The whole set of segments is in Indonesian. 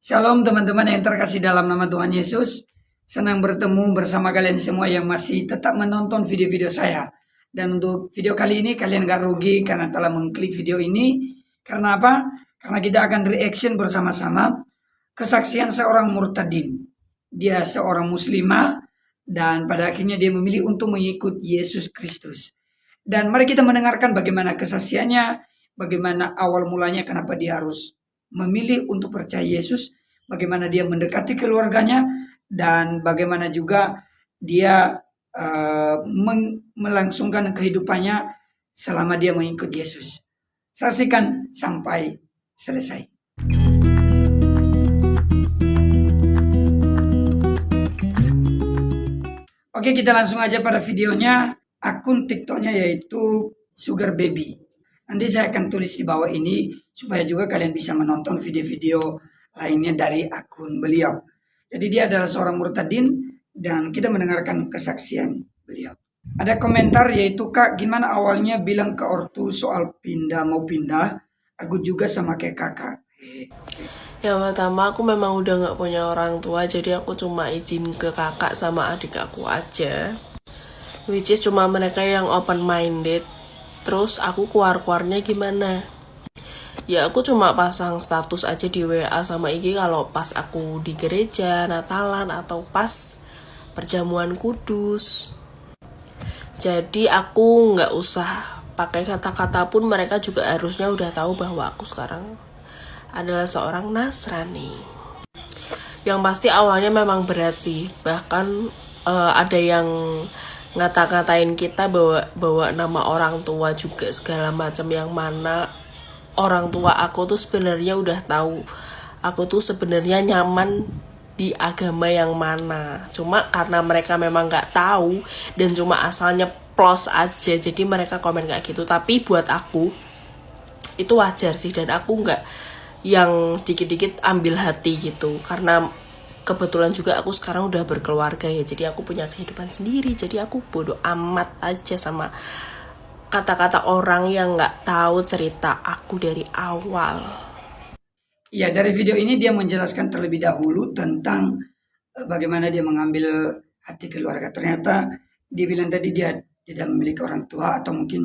Shalom teman-teman yang terkasih dalam nama Tuhan Yesus. Senang bertemu bersama kalian semua yang masih tetap menonton video-video saya. Dan untuk video kali ini kalian gak rugi karena telah mengklik video ini. Karena apa? Karena kita akan reaction bersama-sama kesaksian seorang murtadin. Dia seorang muslimah dan pada akhirnya dia memilih untuk mengikut Yesus Kristus. Dan mari kita mendengarkan bagaimana kesaksiannya, bagaimana awal mulanya kenapa dia harus memilih untuk percaya Yesus, bagaimana dia mendekati keluarganya, dan bagaimana juga dia melangsungkan kehidupannya selama dia mengikut Yesus. Saksikan sampai selesai. Oke, kita langsung aja pada videonya. Akun TikToknya yaitu Sugar Baby. Nanti saya akan tulis di bawah ini supaya juga kalian bisa menonton video-video lainnya dari akun beliau. Jadi dia adalah seorang murtadin dan kita mendengarkan kesaksian beliau. Ada komentar yaitu, "Kak, gimana awalnya bilang ke ortu soal mau pindah? Aku juga sama kayak kakak." Yang pertama, aku memang udah gak punya orang tua, jadi aku cuma izin ke kakak sama adik aku aja. Which is cuma mereka yang open minded. Terus aku keluar-keluarnya gimana? Ya aku cuma pasang status aja di WA sama IG kalau pas aku di gereja, Natalan, atau pas perjamuan kudus. Jadi aku gak usah pakai kata-kata pun mereka juga harusnya udah tahu bahwa aku sekarang adalah seorang Nasrani. Yang pasti awalnya memang berat sih. Bahkan ada yang ngata-ngatain kita bawa nama orang tua juga segala macam, yang mana orang tua aku tuh sebenarnya udah tahu aku tuh sebenarnya nyaman di agama yang mana. Cuma karena mereka memang nggak tahu dan cuma asalnya plus aja, jadi mereka komen kayak gitu. Tapi buat aku itu wajar sih, dan aku nggak yang sedikit-dikit ambil hati gitu, karena kebetulan juga aku sekarang udah berkeluarga ya, jadi aku punya kehidupan sendiri. Jadi aku bodoh amat aja sama kata-kata orang yang nggak tahu cerita aku dari awal. Ya, dari video ini dia menjelaskan terlebih dahulu tentang bagaimana dia mengambil hati keluarga. Ternyata dia bilang tadi dia tidak memiliki orang tua atau mungkin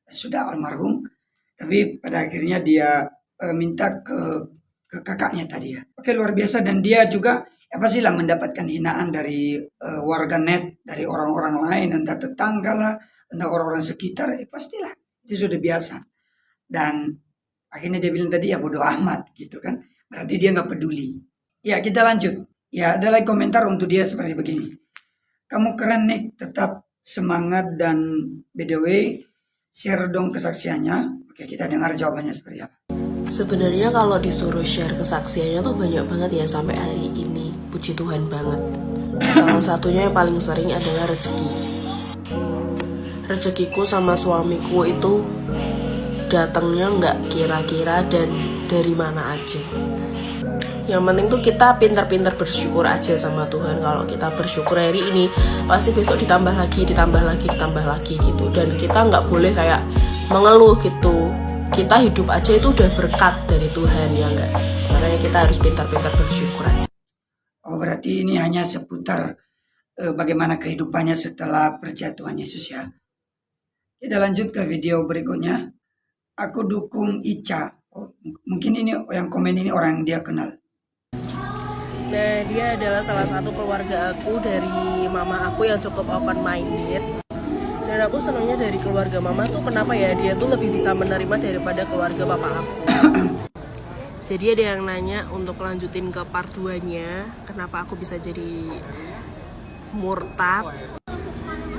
sudah almarhum, tapi pada akhirnya dia minta ke kakaknya tadi ya. Oke, luar biasa. Dan dia juga pastilah mendapatkan hinaan dari warganet, dari orang-orang lain, entah tetangga lah, entah orang-orang sekitar, pastilah itu sudah biasa. Dan akhirnya dia bilang tadi ya bodo amat gitu kan, berarti dia nggak peduli. Ya, kita lanjut. Ya, ada lagi komentar untuk dia seperti begini. "Kamu keren Nick, tetap semangat, dan by the way share dong kesaksiannya." Oke, kita dengar jawabannya seperti apa. Sebenarnya kalau disuruh share kesaksiannya tuh banyak banget ya sampai hari ini. Puji Tuhan banget. Salah satunya yang paling sering adalah rezeki. Rezekiku sama suamiku itu datangnya nggak kira-kira dan dari mana aja. Yang penting tuh kita pintar-pintar bersyukur aja sama Tuhan. Kalau kita bersyukur hari ini, pasti besok ditambah lagi gitu. Dan kita nggak boleh kayak mengeluh gitu. Kita hidup aja itu udah berkat dari Tuhan, ya enggak? Makanya kita harus pintar-pintar bersyukur aja. Oh, berarti ini hanya seputar bagaimana kehidupannya setelah percaya Tuhan Yesus ya. Kita lanjut ke video berikutnya. "Aku dukung Ica." Oh, mungkin ini yang komen ini orang yang dia kenal. Nah, dia adalah salah satu keluarga aku dari mama aku yang cukup open minded. Dan aku senangnya dari keluarga mama tuh kenapa ya, dia tuh lebih bisa menerima daripada keluarga papa aku. Jadi ada yang nanya untuk lanjutin ke part 2-nya, kenapa aku bisa jadi murtad.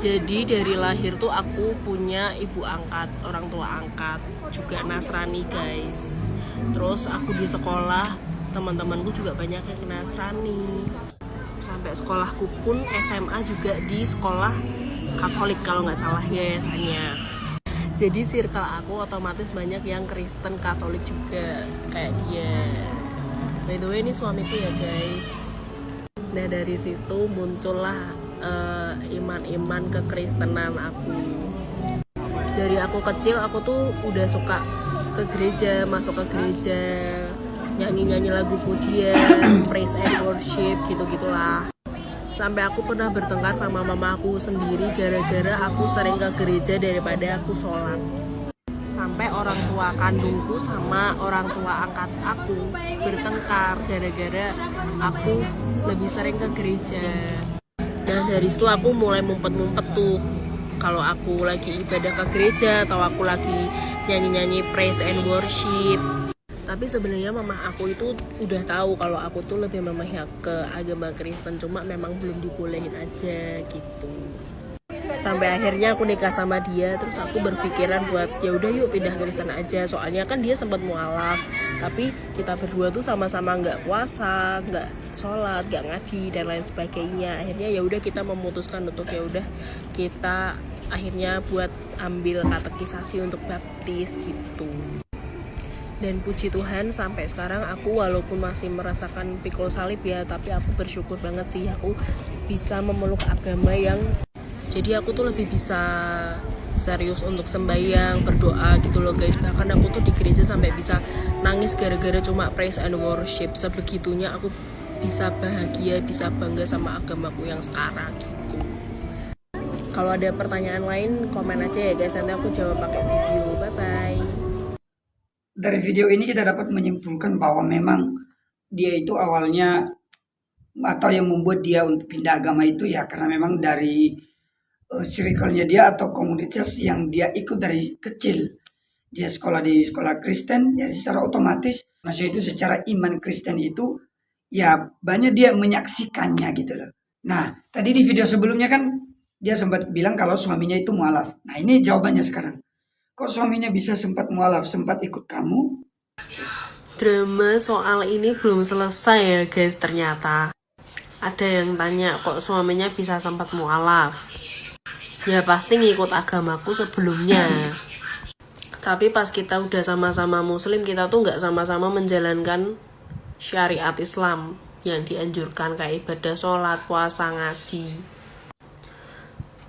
Jadi dari lahir tuh aku punya ibu angkat, orang tua angkat, juga Nasrani guys. Terus aku di sekolah, teman-temanku juga banyak yang Nasrani. Sampai sekolahku pun SMA juga di sekolah Katolik kalau nggak salah yayasannya. Jadi circle aku otomatis banyak yang Kristen Katolik juga kayak dia. By the way ini suamiku ya guys. Nah dari situ muncullah iman-iman kekristenan aku. Dari aku kecil aku tuh udah suka ke gereja, masuk ke gereja. nyanyi-nyanyi lagu pujian, praise and worship gitu-gitulah. Sampai aku pernah bertengkar sama mama aku sendiri gara-gara aku sering ke gereja daripada aku sholat. Sampai orang tua kandungku sama orang tua angkat aku bertengkar gara-gara aku lebih sering ke gereja. Nah dari situ aku mulai mumpet-mumpet tuh kalau aku lagi ibadah ke gereja atau aku lagi nyanyi-nyanyi praise and worship. Tapi sebenarnya mama aku itu udah tahu kalau aku tuh lebih memihak ke agama Kristen, cuma memang belum dibolehin aja gitu. Sampai akhirnya aku nikah sama dia, terus aku berpikiran buat ya udah yuk pindah Kristen aja. Soalnya kan dia sempat mualaf, tapi kita berdua tuh sama-sama nggak puasa, nggak sholat, nggak ngaji dan lain sebagainya. Akhirnya ya udah kita memutuskan untuk ya udah kita akhirnya buat ambil katekisasi untuk baptis gitu. Dan puji Tuhan sampai sekarang aku walaupun masih merasakan pikul salib ya, tapi aku bersyukur banget sih aku bisa memeluk agama yang jadi aku tuh lebih bisa serius untuk sembahyang, berdoa gitu loh guys. Bahkan aku tuh di gereja sampai bisa nangis gara-gara cuma praise and worship. Sebegitunya aku bisa bahagia, bisa bangga sama agamaku yang sekarang gitu. Kalau ada pertanyaan lain komen aja ya guys, nanti aku jawab pakai video. Bye bye. Dari video ini kita dapat menyimpulkan bahwa memang dia itu awalnya atau yang membuat dia untuk pindah agama itu ya karena memang dari circle-nya dia atau komunitas yang dia ikut dari kecil. Dia sekolah di sekolah Kristen, jadi secara otomatis maksudnya itu secara iman Kristen itu ya banyak dia menyaksikannya gitu loh. Nah, tadi di video sebelumnya kan dia sempat bilang kalau suaminya itu mualaf. Nah, ini jawabannya sekarang. Kok suaminya bisa sempat mualaf, sempat ikut kamu? Drama soal ini belum selesai ya guys ternyata. Ada yang tanya kok suaminya bisa sempat mualaf. Ya pasti ngikut agamaku sebelumnya. Tapi pas kita udah sama-sama muslim, kita tuh gak sama-sama menjalankan syariat Islam yang dianjurkan kayak ibadah sholat, puasa, ngaji.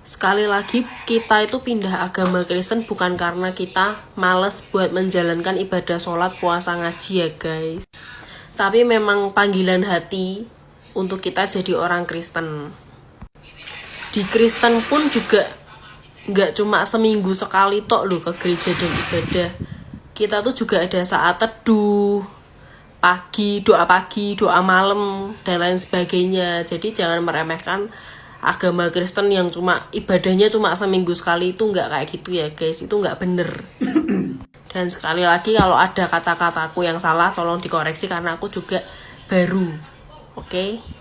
Sekali lagi kita itu pindah agama Kristen bukan karena kita males buat menjalankan ibadah sholat, puasa, ngaji ya guys. Tapi memang panggilan hati untuk kita jadi orang Kristen. Di Kristen pun juga nggak cuma seminggu sekali tok loh ke gereja dan ibadah. Kita tuh juga ada saat teduh, pagi, doa malam, dan lain sebagainya. Jadi jangan meremehkan agama Kristen yang cuma ibadahnya cuma seminggu sekali, itu nggak kayak gitu ya guys, itu nggak bener. Dan sekali lagi kalau ada kata-kataku yang salah tolong dikoreksi karena aku juga baru, oke?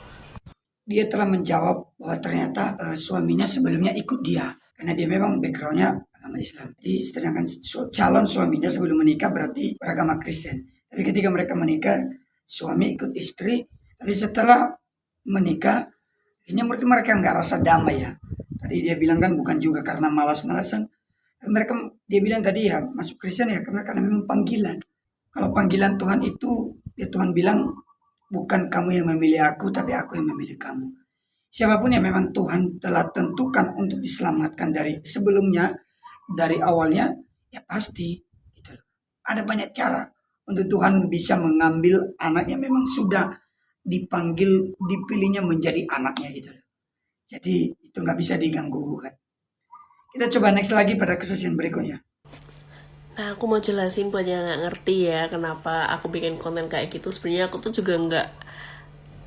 Dia telah menjawab bahwa ternyata suaminya sebelumnya ikut dia karena dia memang backgroundnya agama Islam. Jadi sedangkan calon suaminya sebelum menikah berarti beragama Kristen. Tapi ketika mereka menikah, suami ikut istri. Tapi setelah menikah, ini mereka nggak rasa damai ya. Tadi dia bilang kan bukan juga karena malas-malasan. Dia bilang tadi ya masuk Kristen ya karena memang panggilan. Kalau panggilan Tuhan itu, ya Tuhan bilang bukan kamu yang memilih aku, tapi aku yang memilih kamu. Siapapun yang memang Tuhan telah tentukan untuk diselamatkan dari sebelumnya, dari awalnya, ya pasti. Gitu. Ada banyak cara untuk Tuhan bisa mengambil anak yang memang sudah dipanggil, dipilihnya menjadi anaknya gitu. Jadi itu nggak bisa diganggu kan. Kita coba next lagi pada kesaksian berikutnya. Nah aku mau jelasin buat yang nggak ngerti ya kenapa aku bikin konten kayak gitu. Sebenarnya aku tuh juga nggak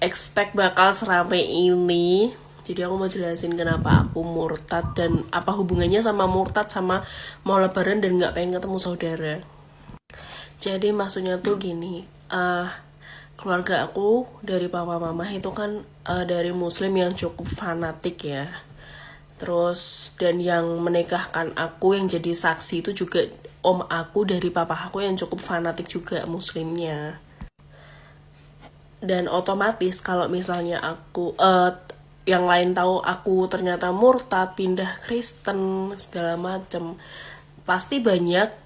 expect bakal seramai ini. Jadi aku mau jelasin kenapa aku murtad dan apa hubungannya sama murtad sama mau lebaran dan nggak pengen ketemu saudara. Jadi maksudnya tuh gini, keluarga aku dari papa mama itu kan dari muslim yang cukup fanatik ya. Terus dan yang menikahkan aku yang jadi saksi itu juga om aku dari papa aku yang cukup fanatik juga muslimnya. Dan otomatis kalau misalnya aku yang lain tahu aku ternyata murtad, pindah Kristen segala macem, pasti banyak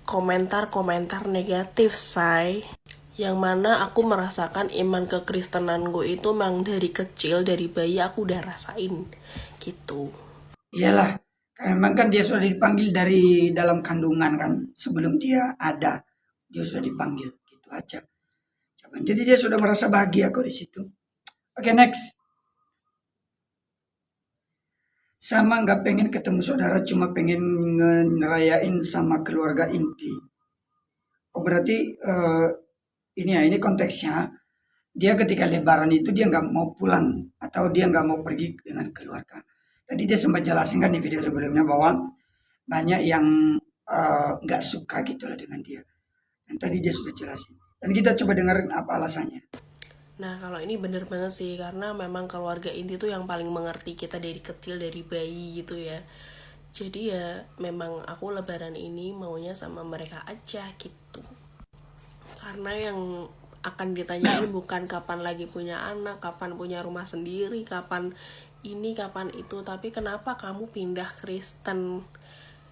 komentar-komentar negatif say. Yang mana aku merasakan iman kekristenanku itu memang dari kecil, dari bayi aku udah rasain gitu. Iyalah, karena memang kan dia sudah dipanggil dari dalam kandungan kan, sebelum dia ada, dia sudah dipanggil, gitu aja. Jadi dia sudah merasa bahagia kok di situ. Oke, next. Sama nggak pengen ketemu saudara, cuma pengen ngerayain sama keluarga inti. Oh berarti ini konteksnya. Dia ketika lebaran itu dia nggak mau pulang atau dia nggak mau pergi dengan keluarga. Tadi dia sempat jelasin kan di video sebelumnya bahwa banyak yang nggak suka gitu lah dengan dia. Dan tadi dia sudah jelasin. Dan kita coba dengerin apa alasannya. Nah, kalau ini bener banget sih, karena memang keluarga inti tuh yang paling mengerti kita dari kecil, dari bayi gitu ya. Jadi ya memang aku lebaran ini maunya sama mereka aja gitu. Karena yang akan ditanyain bukan kapan lagi punya anak, kapan punya rumah sendiri, kapan ini, kapan itu, tapi kenapa kamu pindah Kristen.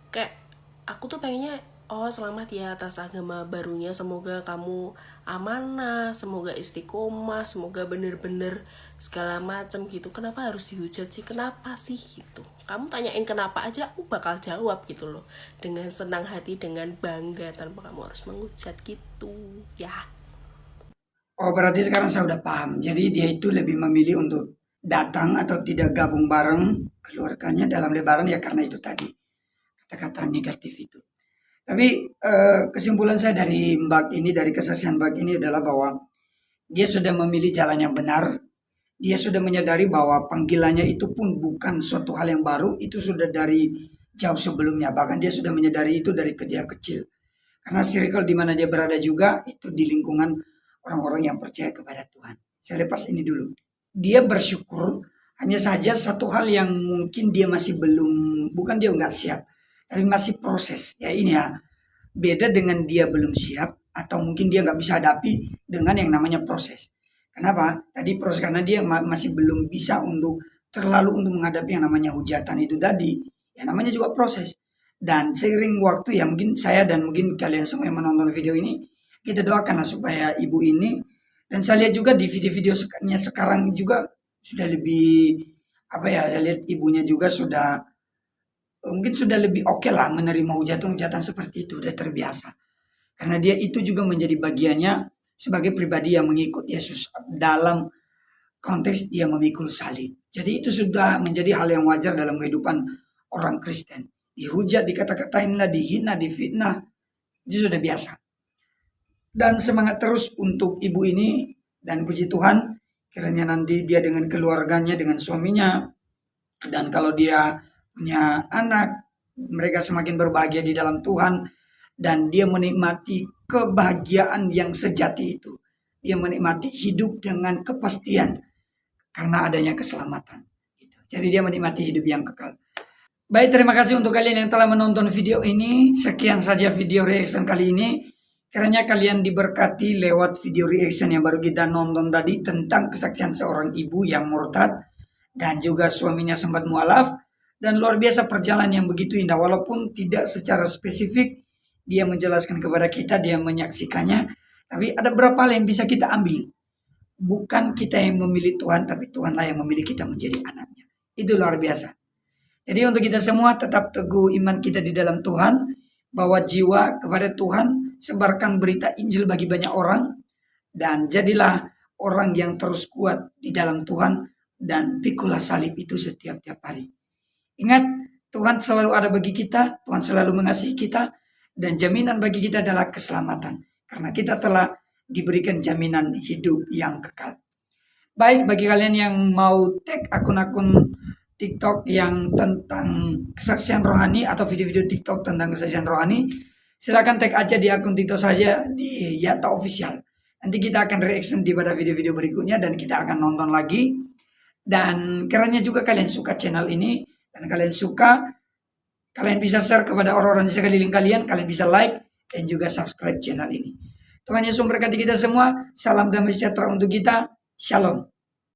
Kayak aku tuh pengennya, oh selamat ya atas agama barunya, semoga kamu amanah, semoga istiqomah, semoga bener-bener segala macam gitu. Kenapa harus dihujat sih? Kenapa sih gitu? Kamu tanyain kenapa aja, aku bakal jawab gitu loh, dengan senang hati, dengan bangga, tanpa kamu harus menghujat gitu ya. Oh berarti sekarang saya udah paham. Jadi dia itu lebih memilih untuk datang atau tidak gabung bareng keluarganya dalam lebaran ya karena itu tadi. Kata-kata negatif itu. Tapi kesimpulan saya dari Mbak ini, dari kesaksian Mbak ini adalah bahwa dia sudah memilih jalan yang benar. Dia sudah menyadari bahwa panggilannya itu pun bukan suatu hal yang baru, itu sudah dari jauh sebelumnya. Bahkan dia sudah menyadari itu dari dia kecil. Karena circle di mana dia berada juga itu di lingkungan orang-orang yang percaya kepada Tuhan. Saya lepas ini dulu. Dia bersyukur, hanya saja satu hal yang mungkin dia masih belum, bukan dia nggak siap, tapi masih proses. Ya ini ya, beda dengan dia belum siap, atau mungkin dia nggak bisa hadapi dengan yang namanya proses. Kenapa? Tadi proses karena dia masih belum bisa untuk terlalu untuk menghadapi yang namanya hujatan itu tadi. Ya namanya juga proses. Dan seiring waktu ya mungkin saya dan mungkin kalian semua yang menonton video ini, kita doakanlah supaya ibu ini, dan saya lihat juga di video-videonya sekarang juga sudah lebih, apa ya, saya lihat ibunya juga sudah, mungkin sudah lebih oke lah menerima hujatan-hujatan seperti itu, udah terbiasa. Karena dia itu juga menjadi bagiannya sebagai pribadi yang mengikut Yesus dalam konteks dia memikul salib. Jadi itu sudah menjadi hal yang wajar dalam kehidupan orang Kristen. Dihujat, dikata-katain lah, dihina, difitnah, itu sudah biasa. Dan semangat terus untuk ibu ini, dan puji Tuhan kiranya nanti dia dengan keluarganya, dengan suaminya, dan kalau dia punya anak, mereka semakin berbahagia di dalam Tuhan, dan dia menikmati kebahagiaan yang sejati itu. Dia menikmati hidup dengan kepastian karena adanya keselamatan. Jadi dia menikmati hidup yang kekal. Baik, terima kasih untuk kalian yang telah menonton video ini. Sekian saja video reaction kali ini. Kiranya kalian diberkati lewat video reaction yang baru kita nonton tadi tentang kesaksian seorang ibu yang murtad dan juga suaminya sempat mualaf, dan luar biasa perjalanan yang begitu indah walaupun tidak secara spesifik dia menjelaskan kepada kita, dia menyaksikannya, tapi ada beberapa hal yang bisa kita ambil. Bukan kita yang memilih Tuhan, tapi Tuhanlah yang memilih kita menjadi anaknya. Itu luar biasa. Jadi untuk kita semua tetap teguh iman kita di dalam Tuhan, bawa jiwa kepada Tuhan, sebarkan berita Injil bagi banyak orang, dan jadilah orang yang terus kuat di dalam Tuhan, dan pikulah salib itu setiap-tiap hari. Ingat, Tuhan selalu ada bagi kita, Tuhan selalu mengasihi kita, dan jaminan bagi kita adalah keselamatan. Karena kita telah diberikan jaminan hidup yang kekal. Baik, bagi kalian yang mau tag akun-akun TikTok yang tentang kesaksian rohani atau video-video TikTok tentang kesaksian rohani, silakan tag aja di akun TikTok saya di Yata Official. Nanti kita akan reaction di pada video-video berikutnya dan kita akan nonton lagi. Dan kiranya juga kalian suka channel ini dan kalian suka, kalian bisa share kepada orang-orang di sekeliling kalian, kalian bisa like dan juga subscribe channel ini. Tuhan Yesus memberkati kita semua. Salam damai sejahtera untuk kita. Shalom.